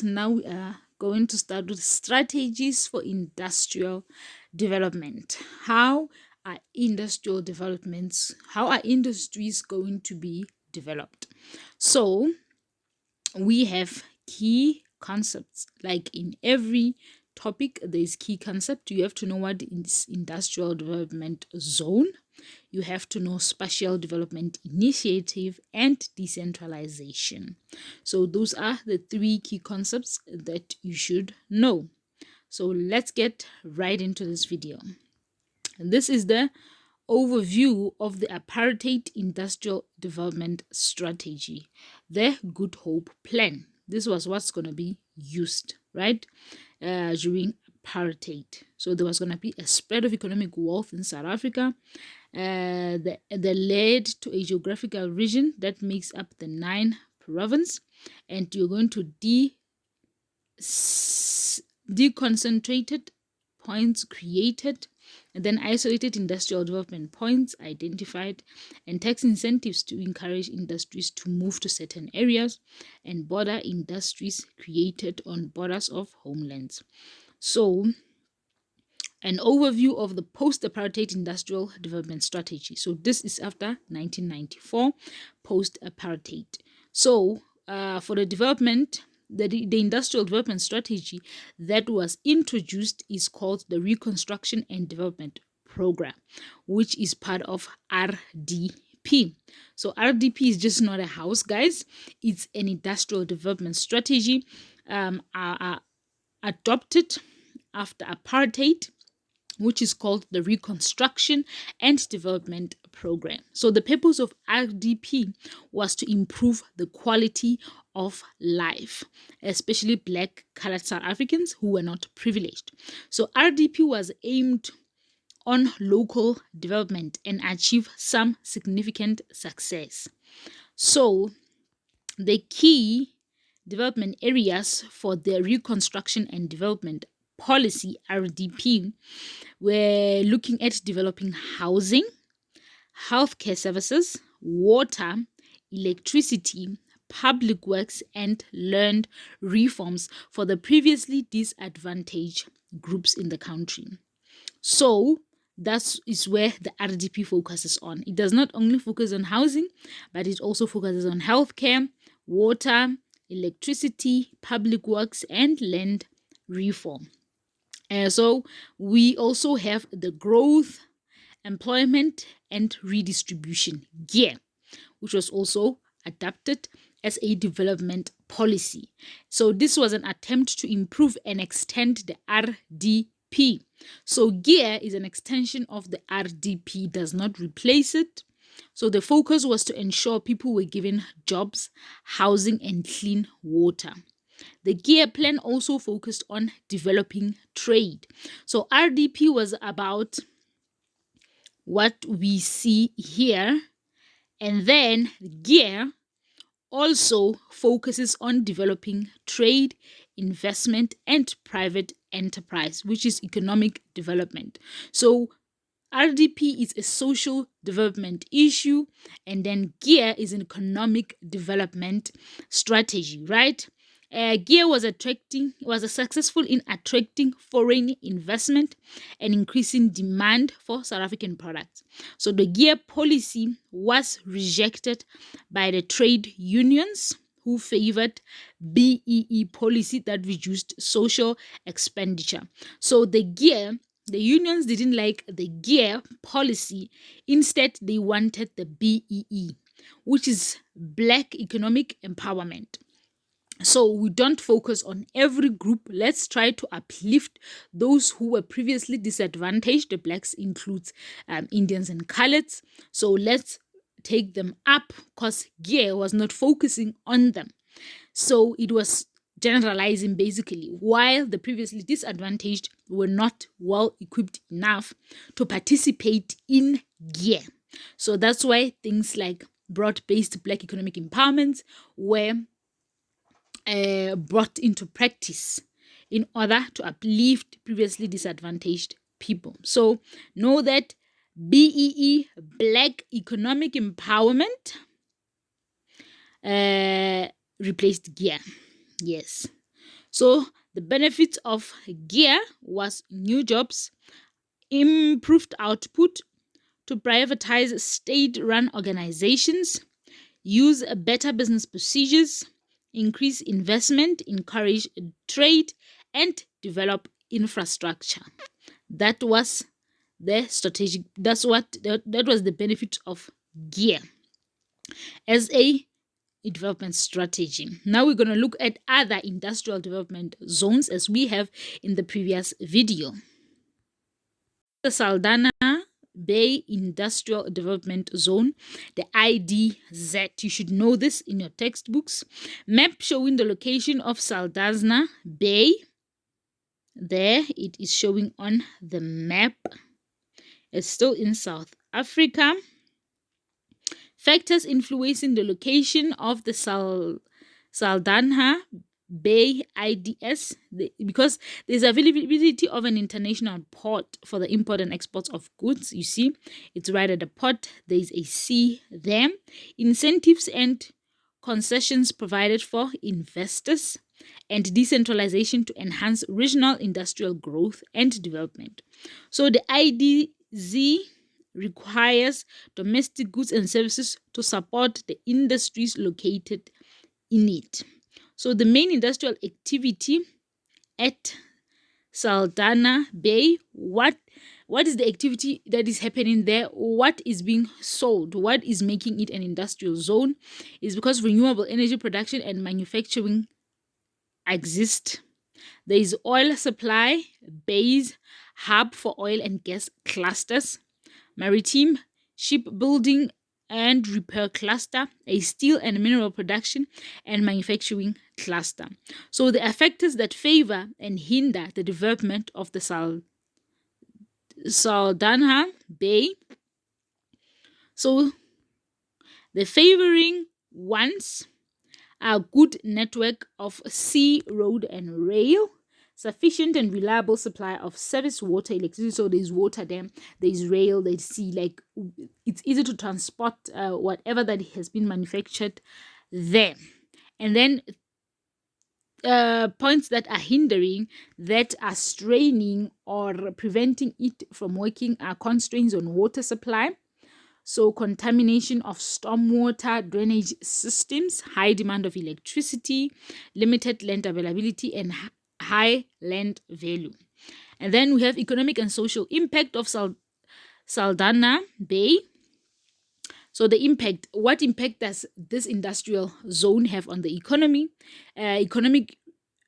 Now we are going to start with strategies for industrial development. How are industries going to be developed? So we have key concepts. Like in every topic, there's key concept. You have to know what is industrial development zone. You have to know spatial development initiative and decentralization. So those are the three key concepts that you should know. So let's get right into this video. This is the overview of the apartheid industrial development strategy, the Good Hope Plan. This was what's going to be used, right, during apartheid. So there was going to be a spread of economic wealth in South Africa. That led to a geographical region that makes up the 9 province, and you're going to deconcentrated points created, and then isolated industrial development points identified, and tax incentives to encourage industries to move to certain areas, and border industries created on borders of homelands. So an overview of the post-apartheid industrial development strategy. So this is after 1994, post-apartheid. So for the development, the industrial development strategy that was introduced is called the Reconstruction and Development Program, which is part of RDP. So RDP is just not a house, guys. It's an industrial development strategy adopted after apartheid, which is called the Reconstruction and Development Program. So the purpose of RDP was to improve the quality of life, especially Black, colored South Africans who were not privileged. So RDP was aimed on local development and achieve some significant success. So the key development areas for the Reconstruction and Development Policy, RDP, we're looking at developing housing, healthcare services, water, electricity, public works, and land reforms for the previously disadvantaged groups in the country. So that is where the RDP focuses on. It does not only focus on housing, but it also focuses on healthcare, water, electricity, public works, and land reform. So we also have the growth, employment, and redistribution GEAR, which was also adopted as a development policy. So this was an attempt to improve and extend the RDP. So GEAR is an extension of the RDP, does not replace it. So the focus was to ensure people were given jobs, housing, and clean water. The GEAR plan also focused on developing trade. So RDP was about what we see here, and then GEAR also focuses on developing trade, investment, and private enterprise, which is economic development. So RDP is a social development issue, and then GEAR is an economic development strategy, right? GEAR was successful in attracting foreign investment and increasing demand for South African products. So the GEAR policy was rejected by the trade unions, who favored BEE policy that reduced social expenditure. So the unions didn't like the GEAR policy. Instead, they wanted the BEE, which is Black Economic Empowerment. So we don't focus on every group. Let's try to uplift those who were previously disadvantaged. The Blacks includes Indians and Coloreds. So let's take them up, because GEAR was not focusing on them. So it was generalizing basically, while the previously disadvantaged were not well equipped enough to participate in GEAR. So that's why things like broad-based Black economic empowerment were brought into practice in order to uplift previously disadvantaged people. So know that BEE, Black Economic Empowerment, replaced GEAR. Yes. So the benefits of GEAR was new jobs, improved output, to privatize state-run organizations, use better business procedures, increase investment, encourage trade, and develop infrastructure. That was the strategic. That was the benefit of GEAR as a development strategy. Now we're going to look at other industrial development zones as we have in the previous video. The Saldanha Bay Industrial Development Zone, the IDZ. You should know this in your textbooks. Map showing the location of Saldanha Bay. There it is showing on the map. It's still in South Africa. Factors influencing the location of the Saldanha Bay IDS, because there's availability of an international port for the import and export of goods. You see, it's right at the port. There's a sea there. Incentives and concessions provided for investors, and decentralization to enhance regional industrial growth and development. So the IDZ requires domestic goods and services to support the industries located in it. So the main industrial activity at Saldanha Bay, what is the activity that is happening there? What is being sold? What is making it an industrial zone? Is because renewable energy production and manufacturing exist. There is oil supply, base, hub for oil and gas clusters, maritime, shipbuilding and repair cluster, a steel and mineral production and manufacturing cluster. So the factors that favor and hinder the development of the Saldanha Bay. So the favoring ones are good network of sea, road, and rail, sufficient and reliable supply of service, water, electricity. So there's water there, there's rail, there's sea. Like it's easy to transport whatever that has been manufactured there. And then points that are hindering, that are straining or preventing it from working, are constraints on water supply. So contamination of stormwater drainage systems, high demand of electricity, limited land availability, and high land value. And then we have economic and social impact of Saldanha Bay. So the impact, what impact does this industrial zone have on the economy? Economic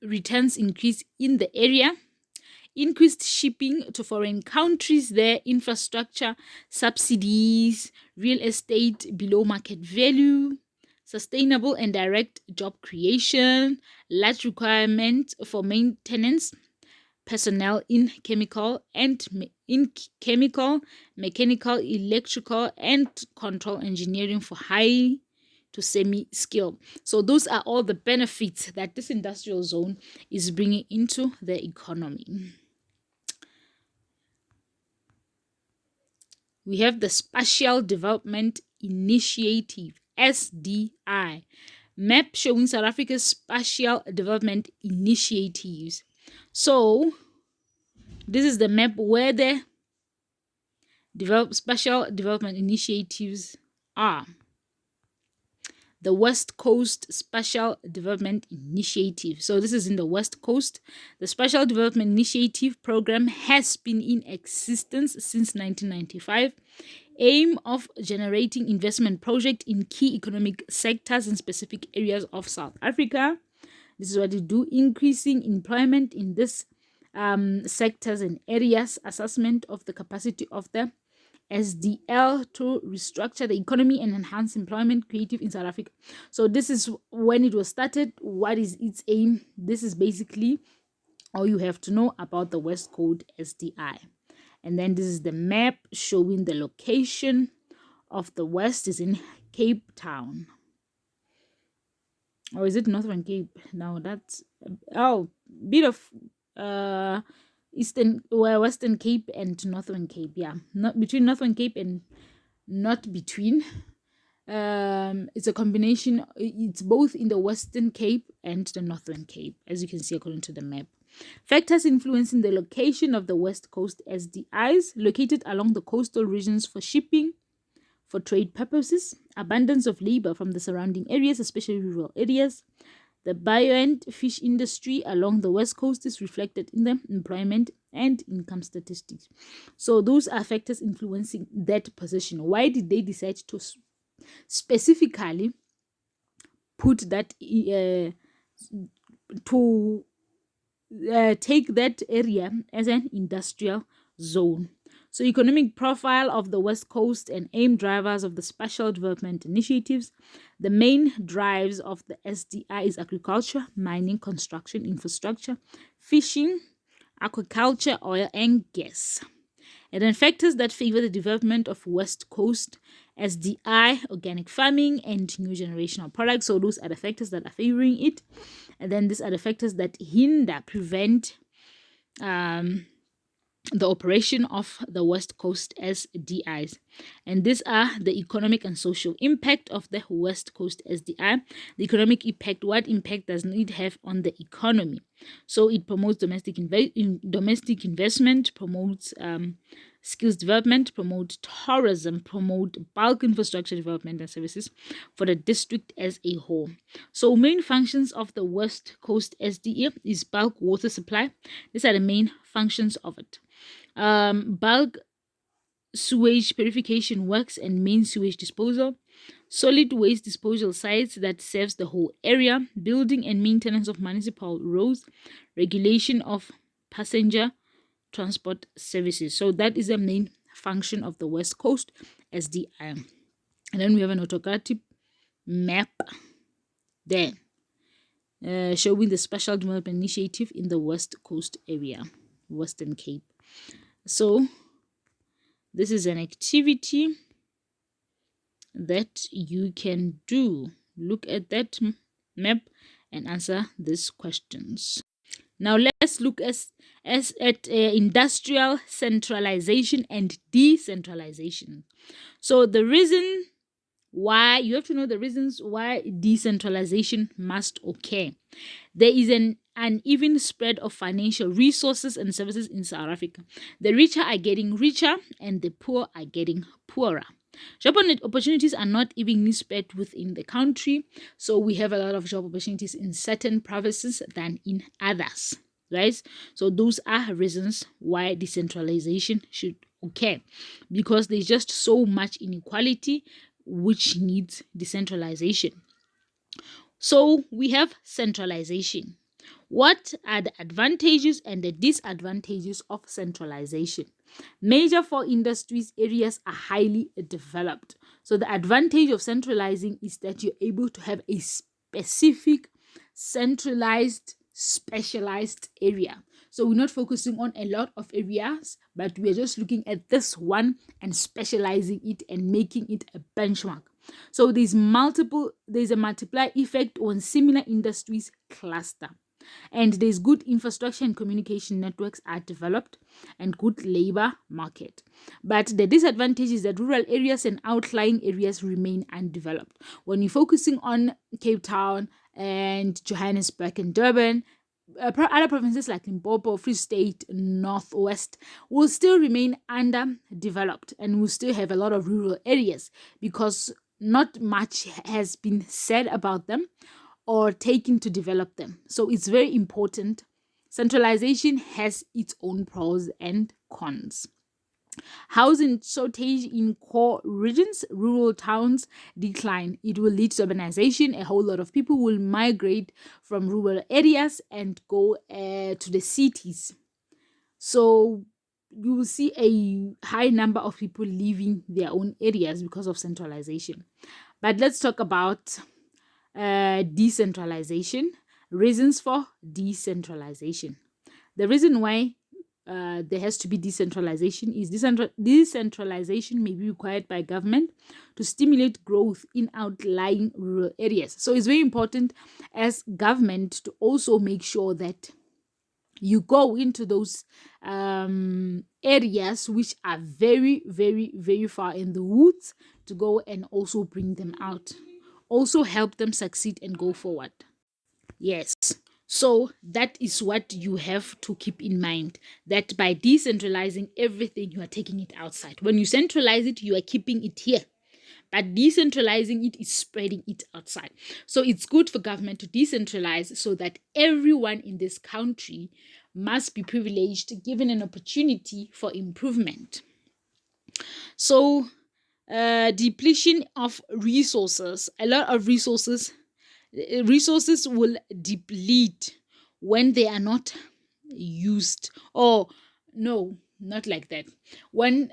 returns increase in the area, increased shipping to foreign countries there, infrastructure, subsidies, real estate below market value, sustainable and direct job creation, large requirement for maintenance personnel in chemical, mechanical, electrical, and control engineering for high to semi-skill. So those are all the benefits that this industrial zone is bringing into the economy. We have the Spatial Development Initiative, SDI, map showing South Africa's spatial development initiatives. So this is the map where the spatial development initiatives are. The West Coast Spatial Development Initiative. So this is in the West Coast. The Spatial Development Initiative program has been in existence since 1995. Aim of generating investment project in key economic sectors in specific areas of South Africa. This is what they do, increasing employment in this sectors and areas, assessment of the capacity of the SDL to restructure the economy and enhance employment creative in South Africa. So this is when it was started. What is its aim? This is basically all you have to know about the West Coast SDI. And then this is the map showing the location of the West is in Cape Town. Or is it Northern Cape? No, that's bit of Western Cape and Northern Cape. Yeah, not between Northern Cape and not between. It's a combination, it's both in the Western Cape and the Northern Cape, as you can see according to the map. Factors influencing the location of the West Coast SDIs located along the coastal regions for shipping, for trade purposes, abundance of labor from the surrounding areas, especially rural areas. The buoyant fish industry along the West Coast is reflected in the employment and income statistics. So those are factors influencing that position. Why did they decide to specifically put that to take that area as an industrial zone? So, economic profile of the West Coast and aim drivers of the special development initiatives. The main drives of the SDI is agriculture, mining, construction, infrastructure, fishing, aquaculture, oil, and gas. And then factors that favor the development of West Coast SDI, organic farming, and new generational products. So those are the factors that are favoring it. And then these are the factors that hinder, prevent the operation of the West Coast SDIs. And these are the economic and social impact of the West Coast SDI. The economic impact, what impact does it have on the economy? So it promotes domestic investment, promotes skills development, promote tourism, promote bulk infrastructure development and services for the district as a whole. So main functions of the West Coast SDA is bulk water supply. These are the main functions of it. Bulk sewage purification works and main sewage disposal, solid waste disposal sites that serves the whole area, building and maintenance of municipal roads, regulation of passenger transport services. So that is the main function of the West Coast SDI. And then we have an autocratic map there showing the special development initiative in the West Coast area, Western Cape. So this is an activity that you can do. Look at that map and answer these questions. Now let's look at industrial centralization and decentralization. So the reason why, you have to know the reasons why decentralization must occur. There is an uneven spread of financial resources and services in South Africa. The richer are getting richer and the poor are getting poorer. Job opportunities are not evenly spread within the country, so we have a lot of job opportunities in certain provinces than in others, right? So those are reasons why decentralization should occur, because there's just so much inequality which needs decentralization. So we have centralization. What are the advantages and the disadvantages of centralization? Major four industries areas are highly developed. So the advantage of centralizing is that you're able to have a specific, centralized, specialized area. So we're not focusing on a lot of areas, but we're just looking at this one and specializing it and making it a benchmark. So there's a multiplier effect when similar industries cluster. And there's good infrastructure and communication networks are developed and good labor market. But the disadvantage is that rural areas and outlying areas remain undeveloped. When you're focusing on Cape Town and Johannesburg and Durban, other provinces like Limpopo, Free State, Northwest will still remain underdeveloped and will still have a lot of rural areas because not much has been said about them or taken to develop them. So it's very important. Centralization has its own pros and cons. Housing shortage in core regions, rural towns decline. It will lead to urbanization. A whole lot of people will migrate from rural areas and go to the cities. So you will see a high number of people leaving their own areas because of centralization. But let's talk about decentralization. Reasons for decentralization. The reason why there has to be decentralization is decentralization may be required by government to stimulate growth in outlying rural areas. So it's very important as government to also make sure that You go into those areas which are very, very, very far in the woods to go and also bring them out, also help them succeed and go forward. Yes. So that is what you have to keep in mind, that by decentralizing everything, you are taking it outside. When you centralize it, you are keeping it here. But decentralizing it is spreading it outside. So it's good for government to decentralize so that everyone in this country must be privileged, given an opportunity for improvement. So, depletion of resources, a lot of resources will deplete when they are not used. Or no, not like that. When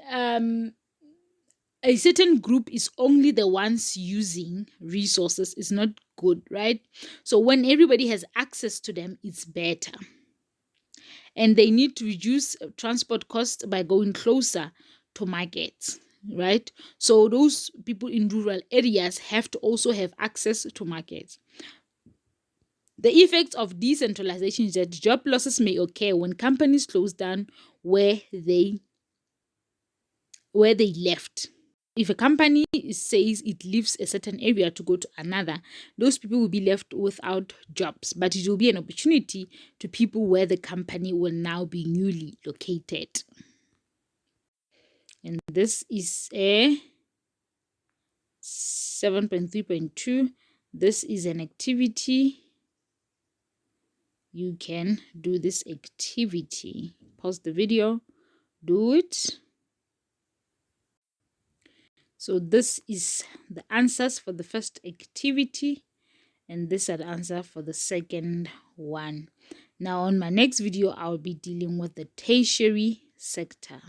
a certain group is only the ones using resources, is not good, right? So when everybody has access to them, it's better. And they need to reduce transport costs by going closer to markets, right? So those people in rural areas have to also have access to markets. The effects of decentralization is that job losses may occur when companies close down where they left. If a company says it leaves a certain area to go to another, those people will be left without jobs, but it will be an opportunity to people where the company will now be newly located. And this is a 7.3.2. This is an activity. You can do this activity. Pause the video, do it. So this is the answers for the first activity, and these are the answer for the second one. Now on my next video, I'll be dealing with the tertiary sector.